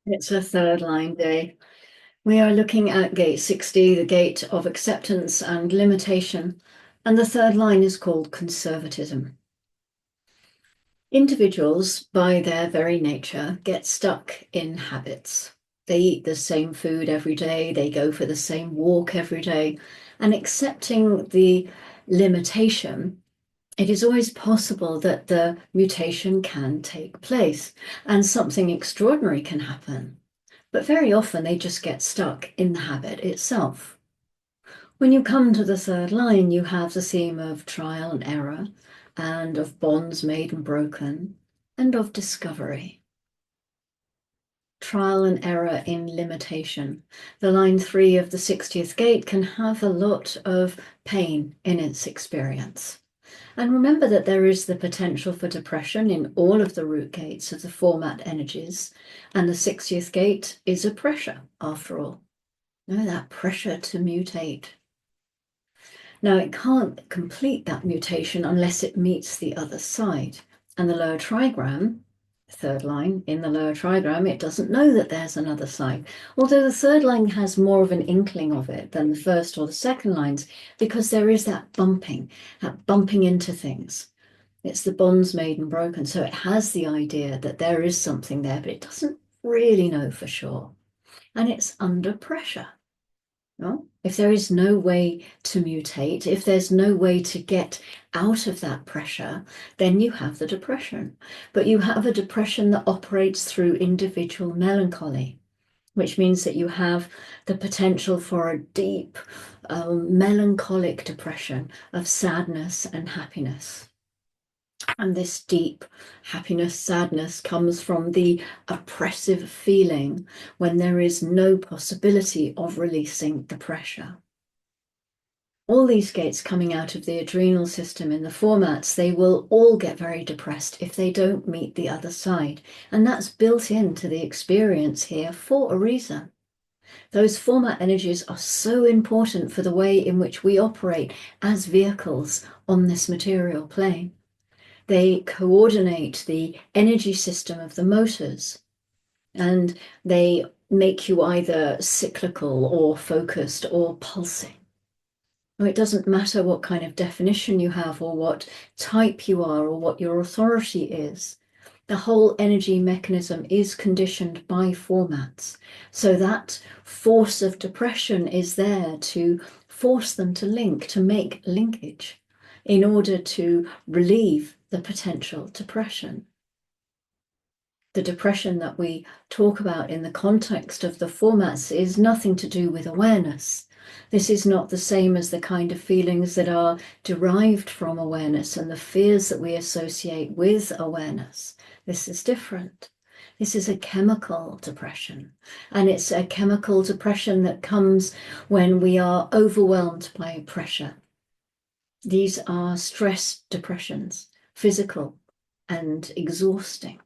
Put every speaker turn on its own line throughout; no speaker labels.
It's a third line day. We are looking at gate 60, the gate of acceptance and limitation, and the third line is called conservatism. Individuals, by their very nature, get stuck in habits. They eat the same food every day, they go for the same walk every day, and accepting the limitation, it is always possible that the mutation can take place and something extraordinary can happen. But very often they just get stuck in the habit itself. When you come to the third line, you have the theme of trial and error, and of bonds made and broken, and of discovery. Trial and error in limitation. The line 3 of the 60th gate can have a lot of pain in its experience. And remember that there is the potential for depression in all of the root gates of the format energies, and the 60th gate is a pressure, after all. No, that pressure to mutate. Now, it can't complete that mutation unless it meets the other side. And the lower trigram, third line in the lower trigram, it doesn't know that there's another side. Although the third line has more of an inkling of it than the first or the second lines, because there is that bumping into things. It's the bonds made and broken. So it has the idea that there is something there, but it doesn't really know for sure. And it's under pressure. No? If there is no way to mutate, if there's no way to get out of that pressure, then you have the depression. But you have a depression that operates through individual melancholy, which means that you have the potential for a deep, melancholic depression of sadness and happiness. And this deep happiness, sadness comes from the oppressive feeling when there is no possibility of releasing the pressure. All these gates coming out of the adrenal system in the formats, they will all get very depressed if they don't meet the other side. And that's built into the experience here for a reason. Those format energies are so important for the way in which we operate as vehicles on this material plane. They coordinate the energy system of the motors, and they make you either cyclical or focused or pulsing. It doesn't matter what kind of definition you have or what type you are or what your authority is. The whole energy mechanism is conditioned by formats. So that force of depression is there to force them to link, to make linkage in order to relieve the potential depression. The depression that we talk about in the context of the formats is nothing to do with awareness. This is not the same as the kind of feelings that are derived from awareness and the fears that we associate with awareness. This is different. This is a chemical depression, and it's a chemical depression that comes when we are overwhelmed by pressure. These are stress depressions, physical and exhausting.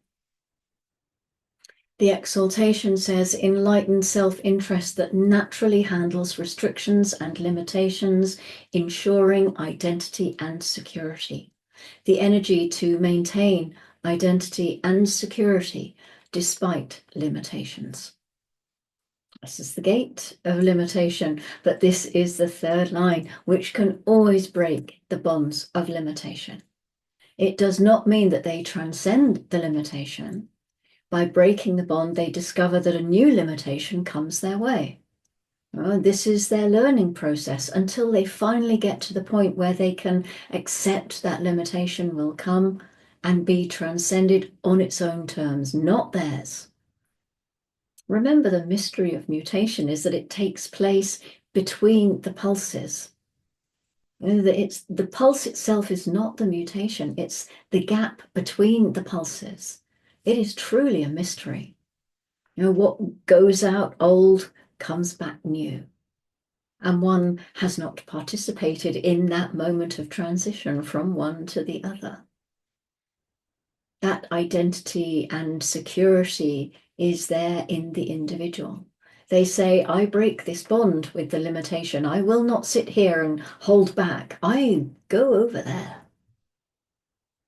The exaltation says enlightened self-interest that naturally handles restrictions and limitations, ensuring identity and security. The energy to maintain identity and security despite limitations. This is the gate of limitation, but this is the third line, which can always break the bonds of limitation. It does not mean that they transcend the limitation. By breaking the bond, they discover that a new limitation comes their way. This is their learning process until they finally get to the point where they can accept that limitation will come and be transcended on its own terms, not theirs. Remember, the mystery of mutation is that it takes place between the pulses. The pulse itself is not the mutation, it's the gap between the pulses. It is truly a mystery. What goes out old comes back new. And one has not participated in that moment of transition from one to the other. That identity and security is there in the individual. They say, I break this bond with the limitation. I will not sit here and hold back. I go over there.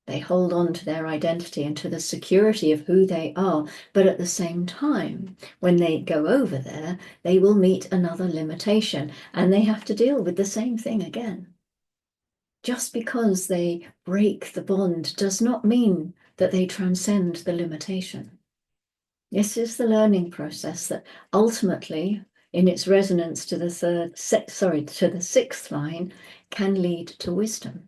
They hold on to their identity and to the security of who they are. But at the same time, when they go over there, they will meet another limitation and they have to deal with the same thing again. Just because they break the bond does not mean that they transcend the limitation. This is the learning process that ultimately, in its resonance to the sixth line, can lead to wisdom.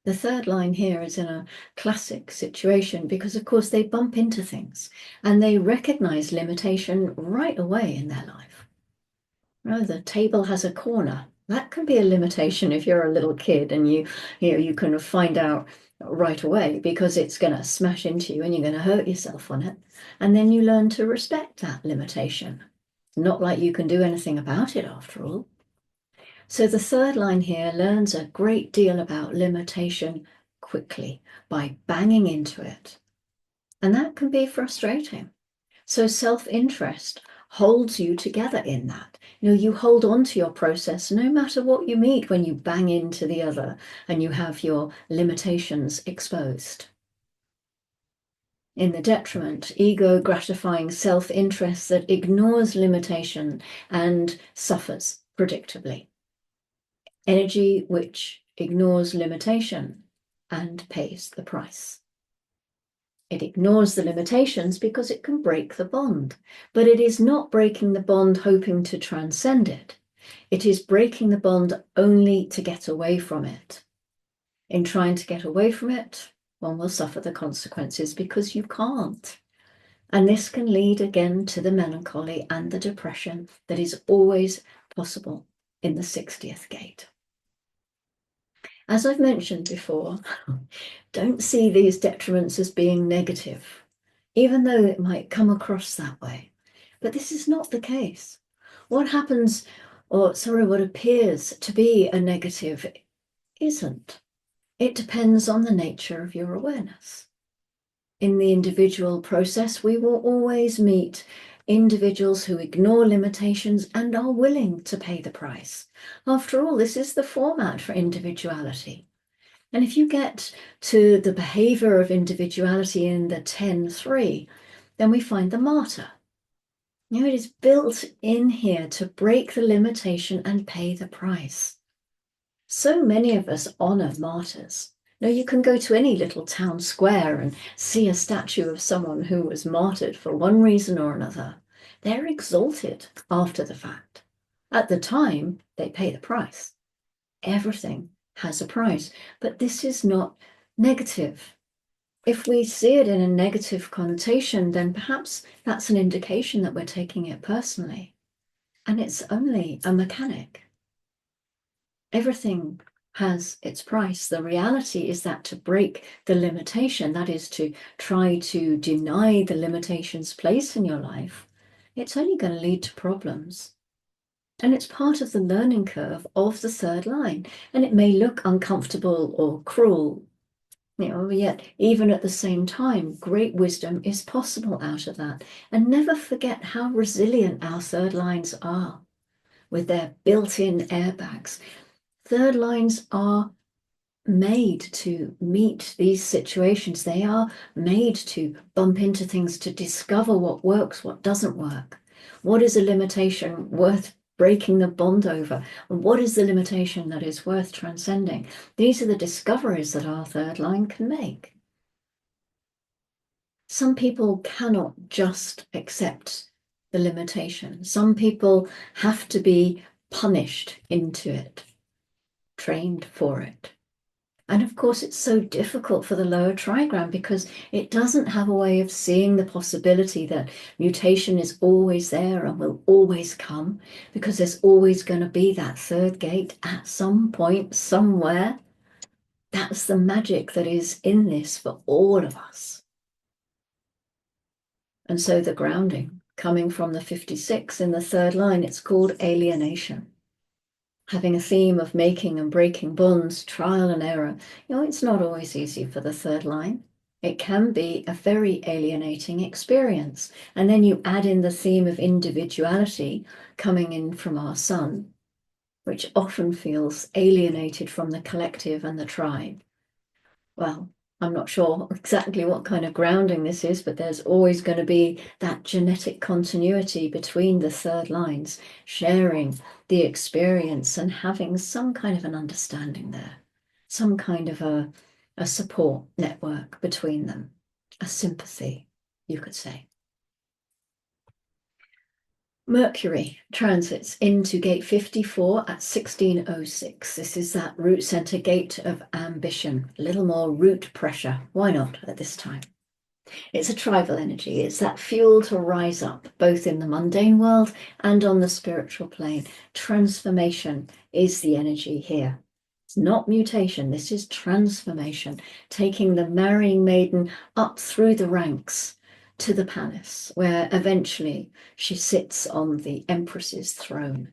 The third line here is in a classic situation because, of course, they bump into things and they recognize limitation right away in their life. Oh, the table has a corner. That can be a limitation if you're a little kid and you can find out right away because it's going to smash into you and you're going to hurt yourself on it. And then you learn to respect that limitation. Not like you can do anything about it after all. So the third line here learns a great deal about limitation quickly by banging into it. And that can be frustrating. So self-interest holds you together in that. You hold on to your process no matter what you meet when you bang into the other and you have your limitations exposed. In the detriment, ego-gratifying self-interest that ignores limitation and suffers predictably. Energy which ignores limitation and pays the price. It ignores the limitations because it can break the bond, but it is not breaking the bond hoping to transcend it. It is breaking the bond only to get away from it. In trying to get away from it, one will suffer the consequences because you can't. And this can lead again to the melancholy and the depression that is always possible in the 60th gate. As I've mentioned before, don't see these detriments as being negative, even though it might come across that way. But this is not the case. What happens, what appears to be a negative isn't. It depends on the nature of your awareness. In the individual process, we will always meet individuals who ignore limitations and are willing to pay the price. After all, this is the format for individuality. And if you get to the behavior of individuality in the 10-3, then we find the martyr. It is built in here to break the limitation and pay the price. So many of us honor martyrs. You can go to any little town square and see a statue of someone who was martyred for one reason or another. They're exalted after the fact. At the time, they pay the price. Everything has a price, but this is not negative. If we see it in a negative connotation, then perhaps that's an indication that we're taking it personally. And it's only a mechanic. Everything has its price. The reality is that to break the limitation, that is to try to deny the limitations placed in your life, it's only going to lead to problems. And it's part of the learning curve of the third line. And it may look uncomfortable or cruel, yet even at the same time, great wisdom is possible out of that. And never forget how resilient our third lines are with their built-in airbags. Third lines are made to meet these situations. They are made to bump into things, to discover what works, what doesn't work. What is a limitation worth breaking the bond over? And what is the limitation that is worth transcending? These are the discoveries that our third line can make. Some people cannot just accept the limitation. Some people have to be punished into it, trained for it. And of course, it's so difficult for the lower trigram because it doesn't have a way of seeing the possibility that mutation is always there and will always come, because there's always going to be that third gate at some point, somewhere. That's the magic that is in this for all of us. And so the grounding, coming from the 56 in the third line, it's called alienation. Having a theme of making and breaking bonds, trial and error, it's not always easy for the third line. It can be a very alienating experience. And then you add in the theme of individuality coming in from our sun, which often feels alienated from the collective and the tribe. well, I'm not sure exactly what kind of grounding this is, but there's always going to be that genetic continuity between the third lines, sharing the experience and having some kind of an understanding there, some kind of a support network between them, a sympathy, you could say. Mercury transits into gate 54 at 1606. This is that root center gate of ambition, a little more root pressure. Why not at this time? It's a tribal energy. It's that fuel to rise up, both in the mundane world and on the spiritual plane. Transformation is the energy here. It's not mutation. This is transformation, taking the marrying maiden up through the ranks to the palace, where eventually she sits on the Empress's throne,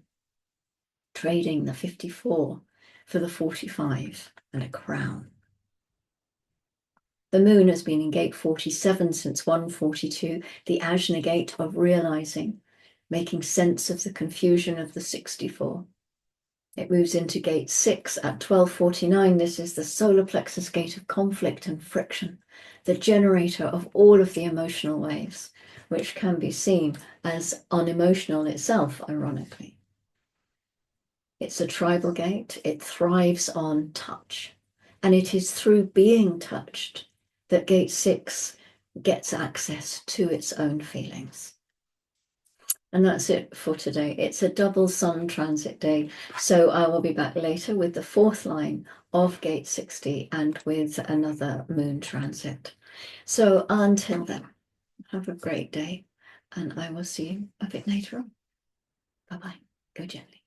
trading the 54 for the 45 and a crown. The moon has been in gate 47 since 142, the Ajna gate of realizing, making sense of the confusion of the 64. It moves into gate 6 at 1249. This is the solar plexus gate of conflict and friction, the generator of all of the emotional waves, which can be seen as unemotional itself, ironically. It's a tribal gate. It thrives on touch, and it is through being touched that gate 6 gets access to its own feelings. And that's it for today. It's a double sun transit day. So I will be back later with the fourth line of gate 60 and with another moon transit. So until then, have a great day, and I will see you a bit later on. Bye-bye. Go gently.